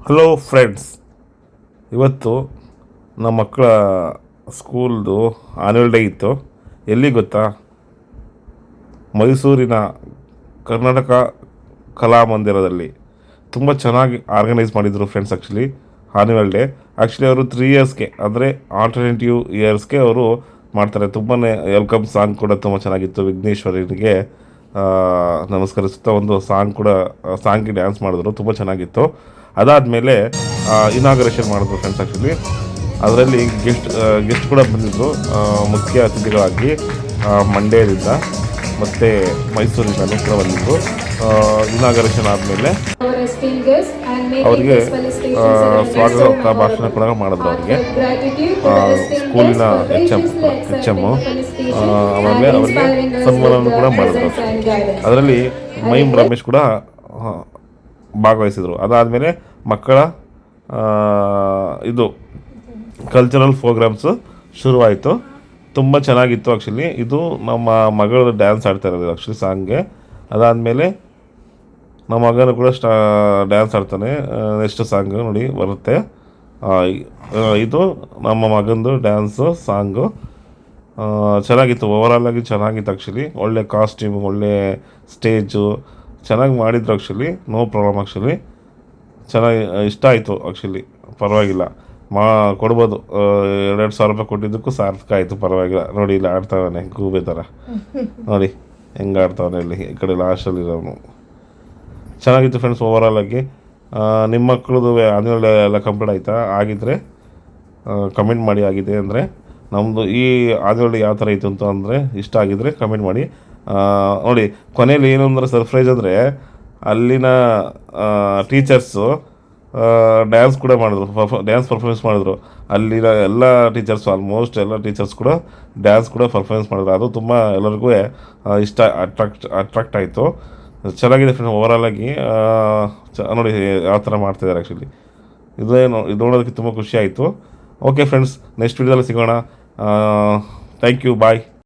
Hello friends, ಇವತ್ತು ನಮ್ಮ ಮಕ್ಕಳ ಸ್ಕೂಲ್ದು ಆ್ಯನ್ಯುವಲ್ ಡೇ ಇತ್ತು. ಎಲ್ಲಿ ಗೊತ್ತಾ? ಮೈಸೂರಿನ ಕರ್ನಾಟಕ ಕಲಾಮಂದಿರದಲ್ಲಿ ತುಂಬ ಚೆನ್ನಾಗಿ ಆರ್ಗನೈಸ್ ಮಾಡಿದರು ಫ್ರೆಂಡ್ಸ್. ಆ್ಯನ್ಯುವಲ್ ಡೇ ಅವರು 3 ಇಯರ್ಸ್ಗೆ ಅಂದರೆ ಆಲ್ಟರ್ನೇಟಿವ್ ಇಯರ್ಸ್ಗೆ ಅವರು ಮಾಡ್ತಾರೆ. ತುಂಬಾ ವೆಲ್ಕಮ್ ಸಾಂಗ್ ಕೂಡ ತುಂಬ ಚೆನ್ನಾಗಿತ್ತು. ವಿಘ್ನೇಶ್ವರನಿಗೆ ನಮಸ್ಕರಿಸುತ್ತಾ ಒಂದು ಸಾಂಗಿಗೆ ಡ್ಯಾನ್ಸ್ ಮಾಡಿದ್ರು, ತುಂಬ ಚೆನ್ನಾಗಿತ್ತು. ಅದಾದಮೇಲೆ ಇನಾಗ್ರೇಷನ್ ಮಾಡಿದ್ರು ಫ್ರೆಂಡ್ಸ್. ಅದರಲ್ಲಿ ಗೆಸ್ಟ್ ಕೂಡ ಬಂದಿದ್ದರು ಮುಖ್ಯ ಅತಿಥಿಗಳಾಗಿ. ಮಂಡ್ಯದಿಂದ ಮತ್ತು ಮೈಸೂರಿಂದಲೂ ಕೂಡ ಬಂದಿದ್ದರು. ಇನಾಗ್ರೇಷನ್ ಆದಮೇಲೆ ಅವರಿಗೆ ಸ್ವಾಗತ ಭಾಷಣ ಕೂಡ ಮಾಡಿದ್ರು. ಅವರಿಗೆ ಸ್ಕೂಲಿನ ಎಚ್ ಎಮ್ಮು ಆಮೇಲೆ ಅವರಿಗೆ ಸನ್ಮಾನವನ್ನು ಕೂಡ ಮಾಡಿದ್ರು. ಅದರಲ್ಲಿ ಮೈಮ್ ರಮೇಶ್ ಕೂಡ ಭಾಗವಹಿಸಿದರು. ಅದಾದಮೇಲೆ ಮಕ್ಕಳ ಇದು ಕಲ್ಚರಲ್ ಪ್ರೋಗ್ರಾಮ್ಸು ಶುರುವಾಯಿತು. ತುಂಬ ಚೆನ್ನಾಗಿತ್ತು. ಇದು ನಮ್ಮ ಮಗಳು ಡ್ಯಾನ್ಸ್ ಆಡ್ತಾ ಇರೋದು ಸಾಂಗ್ಗೆ. ಅದಾದಮೇಲೆ ನಮ್ಮ ಮಗನೂ ಕೂಡ ಡ್ಯಾನ್ಸ್ ಆಡ್ತಾನೆ. ನೆಕ್ಸ್ಟ್ ಸಾಂಗು ನೋಡಿ ಬರುತ್ತೆ. ಇದು ನಮ್ಮ ಮಗಂದು ಡ್ಯಾನ್ಸು ಸಾಂಗು ಚೆನ್ನಾಗಿತ್ತು. ಓವರಾಲಾಗಿ ಚೆನ್ನಾಗಿತ್ತು. ಒಳ್ಳೆ ಕಾಸ್ಟ್ಯೂಮು, ಒಳ್ಳೆ ಸ್ಟೇಜು ಚೆನ್ನಾಗಿ ಮಾಡಿದ್ರು. No problem. ಚೆನ್ನಾಗಿ ಇಷ್ಟ ಆಯಿತು. ಪರವಾಗಿಲ್ಲ, ಕೊಡ್ಬೋದು. 2,000 ರೂಪಾಯಿ ಕೊಟ್ಟಿದ್ದಕ್ಕೂ ಸಾರ್ಥಕ ಆಯಿತು. ಪರವಾಗಿಲ್ಲ. ನೋಡಿ ಇಲ್ಲಿ ಆಡ್ತಾವನೆ ಗೂಬೆ ಥರ. ನೋಡಿ ಹೆಂಗೆ ಆಡ್ತಾವನೆ ಇಲ್ಲಿ ಈ ಕಡೆ ಲಾಸ್ಟಲ್ಲಿರೋನು. ಚೆನ್ನಾಗಿತ್ತು ಫ್ರೆಂಡ್ಸ್ ಓವರಾಲಾಗಿ. ನಿಮ್ಮ ಮಕ್ಕಳದು ಆ್ಯನ್ಯುವಲ್ ಡೇ ಎಲ್ಲ ಕಂಪ್ಲೀಟ್ ಆಯಿತಾ? ಆಗಿದ್ದರೆ ಕಮೆಂಟ್ ಮಾಡಿ. ಆಗಿದೆ ಅಂದರೆ ನಮ್ಮದು ಈ ಆ್ಯನ್ಯುವಲ್ ಡೇ ಯಾವ ಥರ ಇತ್ತು ಅಂತ ಅಂದರೆ ಇಷ್ಟ ಆಗಿದ್ದರೆ ಕಮೆಂಟ್ ಮಾಡಿ. ನೋಡಿ ಕೊನೆಯಲ್ಲಿ ಏನು ಅಂದರೆ ಸರ್ಪ್ರೈಸ್ ಅಂದರೆ ಅಲ್ಲಿನ ಟೀಚರ್ಸು ಡ್ಯಾನ್ಸ್ ಕೂಡ ಮಾಡಿದ್ರು. ಡ್ಯಾನ್ಸ್ ಪರ್ಫಾರ್ಮೆನ್ಸ್ ಮಾಡಿದ್ರು. ಅಲ್ಲಿನ ಎಲ್ಲ ಟೀಚರ್ಸು ಆಲ್ಮೋಸ್ಟ್ ಎಲ್ಲ ಟೀಚರ್ಸ್ ಕೂಡ ಡ್ಯಾನ್ಸ್ ಕೂಡ ಪರ್ಫಾರ್ಮೆನ್ಸ್ ಮಾಡಿದ್ರು. ಅದು ತುಂಬ ಎಲ್ಲರಿಗೂ ಇಷ್ಟ ಅಟ್ರಾಕ್ಟ್ ಆಯಿತು. ಚೆನ್ನಾಗಿದೆ ಫ್ರೆಂಡ್ಸ್ ಓವರಾಲಾಗಿ. ನೋಡಿ ಯಾವ ಥರ ಮಾಡ್ತಿದ್ದಾರೆ. ಇದು ನೋಡೋದಕ್ಕೆ ತುಂಬ ಖುಷಿ ಆಯಿತು. ಓಕೆ ಫ್ರೆಂಡ್ಸ್, ನೆಕ್ಸ್ಟ್ ವೀಡಿಯೋದಲ್ಲಿ ಸಿಗೋಣ. Thank you, bye.